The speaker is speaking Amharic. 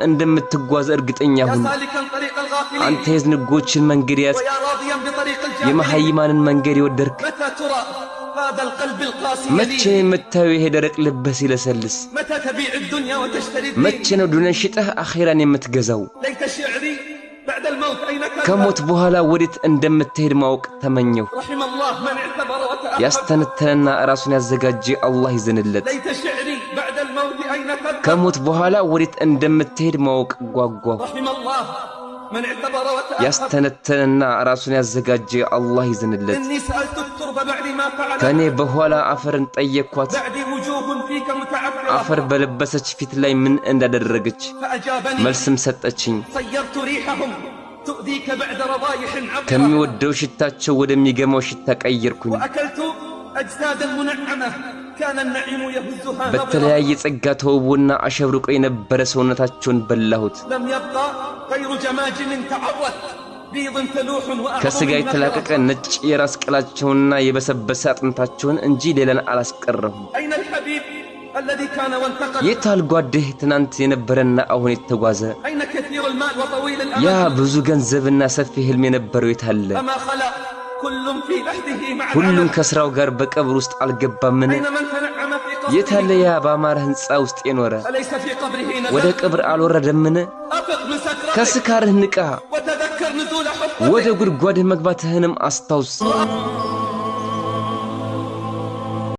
እንደምትጓዝ እርግጠኛ ሁን አንተ የዝንጎችን መንገድ ያዝክ የመሐይማንን መንገድ ይወደርክ መቼ የምታዩ ይሄ ደረቅ ልብህ ሲለሰልስ መቼ ነው ዱንያን ሽጠህ አኺራን የምትገዛው ከሞት በኋላ ወዴት እንደምትሄድ ማወቅ ተመኘው ያስተነተነና ራሱን ያዘጋጀ አላህ ይዘንለት ከሞት በኋላ ወዴት እንደምትሄድ ማወቅ ጓጓው ያስተነተነና ራሱን ያዘጋጀ አላህ ይዘንለት ከኔ በኋላ አፈርን ጠየኳት አፈር በለበሰች ፊት ላይ ምን እንዳደረገች መልስም ሰጠችኝ ከሚወደው ሽታቸው ወደሚገማው ሽታ ቀየርኩኝ በተለያየ ጸጋ ተውቦና አሸብርቆ የነበረ ሰውነታቸውን በላሁት ከስጋ የተላቀቀ ነጭ የራስ ቅላቸውና የበሰበሰ አጥንታቸውን እንጂ ሌላን አላስቀረሁም የታል ጓድህ ትናንት የነበረና አሁን የተጓዘ ያ ብዙ ገንዘብና ሰፊ ህልም የነበረው የታለ ሁሉም ከስራው ጋር በቀብር ውስጥ አልገባምን የታለ ያ ባማረ ህንጻ ውስጥ የኖረ ወደ ቀብር አልወረደምን ከስካርህ ንቃ ወደ ጉድጓድህ መግባትህንም አስታውስ